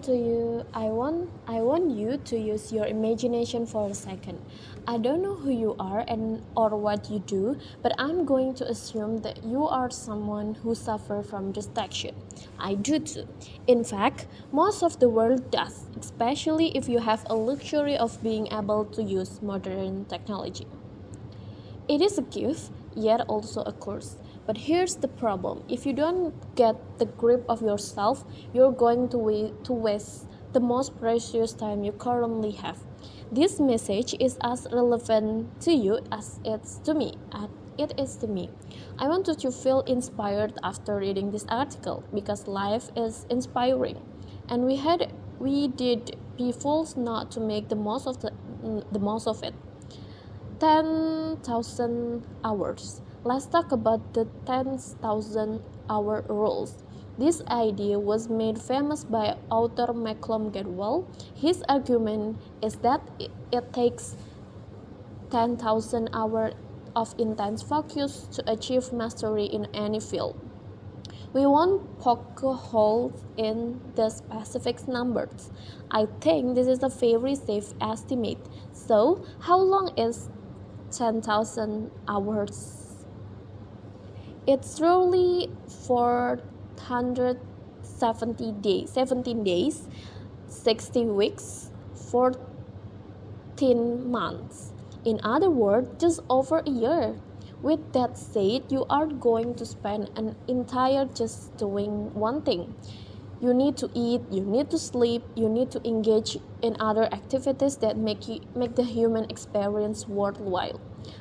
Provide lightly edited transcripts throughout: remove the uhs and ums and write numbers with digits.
want you to use your imagination for a second. I don't know who you are and or what you do, but I'm going to assume that you are someone who suffers from distraction. I do too. In fact, most of the world does, especially if you have a luxury of being able to use modern technology. It is a gift, yet also a curse. But here's the problem: if you don't get the grip of yourself, you're going to waste the most precious time you currently have. This message is as relevant to you as it is to me. I want you to feel inspired after reading this article because life is inspiring, and we did be fools not to make the most of it. 10,000 hours. Let's talk about the 10,000 hour rules. This idea was made famous by author Malcolm Gladwell. His argument is that it takes 10,000 hours of intense focus to achieve mastery in any field. We won't poke holes in the specific numbers. I think this is a very safe estimate. So, how long is 10,000 hours? It's roughly 470 days, 17 days, 60 weeks, 14 months. In other words, just over a year. With that said, you aren't going to spend an entire just doing one thing. You need to eat, you need to sleep, you need to engage in other activities that make the human experience worthwhile.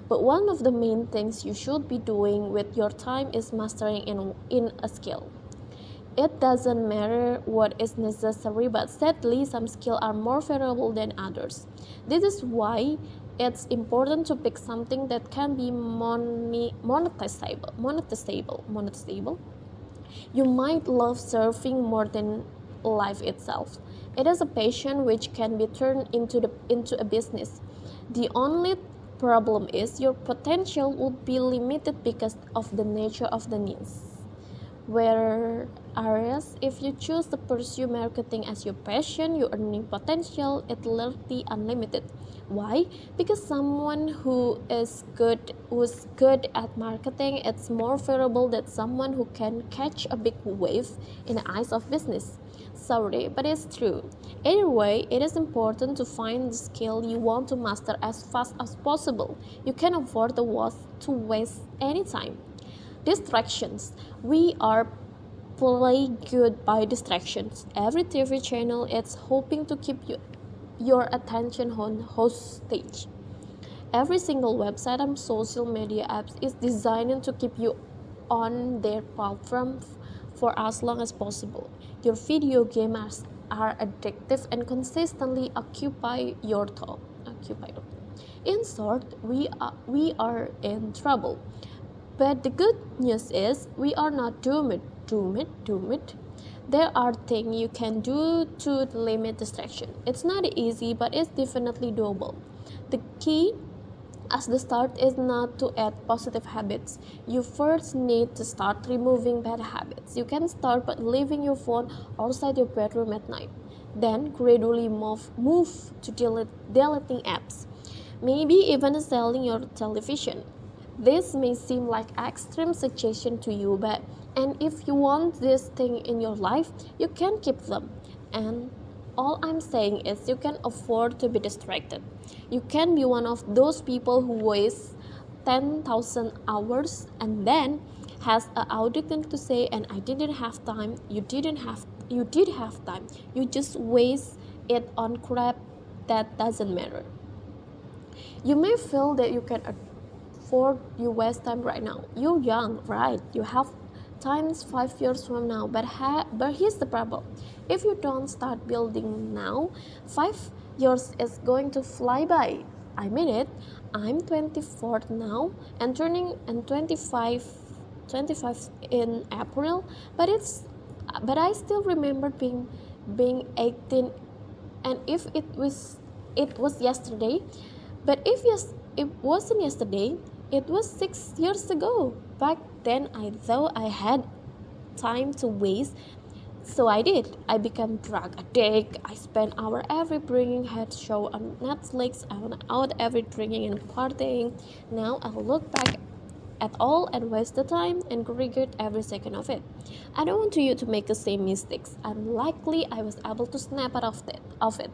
But one of the main things you should be doing with your time is mastering in a skill. It doesn't matter what is necessary, but sadly some skills are more valuable than others. This is why it's important to pick something that can be monetizable. You might love surfing more than life itself. It is a passion which can be turned into a business. The only problem is your potential would be limited because of the nature of the niche. Whereas if you choose to pursue marketing as your passion, your earning potential is literally unlimited. Why? Because someone who's good at marketing, it's more valuable than someone who can catch a big wave in the eyes of business. Sorry, but it's true. Either way, it is important to find the skill you want to master as fast as possible. You can afford to waste any time. Distractions. We are plagued good by distractions. Every TV channel is hoping to keep your attention on hostage. Every single website and social media apps is designed to keep you on their platform for as long as possible. Your video games are addictive and consistently occupy your thought. In short, we are in trouble. But the good news is we are not doomed. There are things you can do to limit distraction. It's not easy, but it's definitely doable. The key as the start is not to add positive habits. You first need to start removing bad habits. You can start by leaving your phone outside your bedroom at night. Then gradually move to deleting apps. Maybe even selling your television. This may seem like extreme suggestion to you, and if you want this thing in your life, you can keep them. And all I'm saying is you can afford to be distracted. You can be one of those people who waste 10,000 hours and then has an audacity to say, and I didn't have time. You did have time. You just waste it on crap that doesn't matter. You may feel that you can afford you waste time right now. You're young, right? You have times 5 years from now, but here's the problem. If you don't start building now, 5 years is going to fly by. I mean it. I'm 24 now and turning 25 in April, but I still remember being 18, and if it was yesterday, but if it wasn't yesterday, it was 6 years ago. Back then I thought I had time to waste. So I did. I became drug addict. I spent hours every bringing head show on Netflix. I went out every drinking and partying. Now I look back at all and waste the time and regret every second of it. I don't want you to make the same mistakes. Unlikely I was able to snap out of it.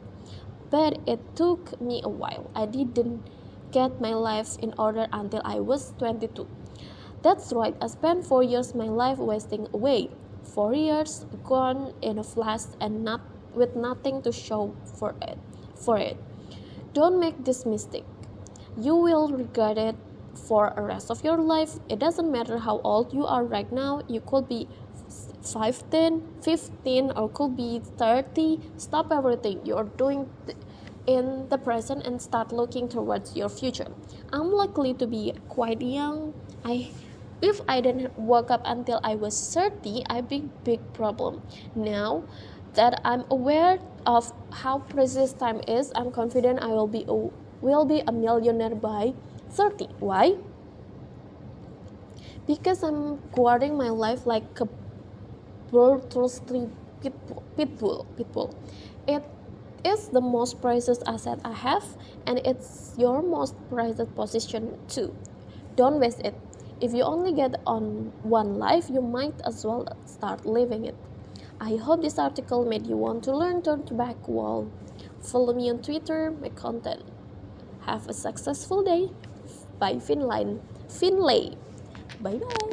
But it took me a while. I didn't get my life in order until I was 22. That's right, I spent 4 years my life wasting away. 4 years gone in a flash and not with nothing to show for it. Don't make this mistake. You will regret it for the rest of your life. It doesn't matter how old you are right now. You could be 15, or could be 30. Stop everything you're doing in the present and start looking towards your future. I'm likely to be quite young. If I didn't wake up until I was 30, I'd be big problem. Now that I'm aware of how precious time is, I'm confident I will be a millionaire by 30. Why? Because I'm guarding my life like a bloodthirsty pitbull. It is the most precious asset I have, and it's your most prized possession too. Don't waste it. If you only get on one life, you might as well start living it. I hope this article made you want to learn turn back wall. Follow me on Twitter, my content. Have a successful day. Bye, Finlay. Bye bye.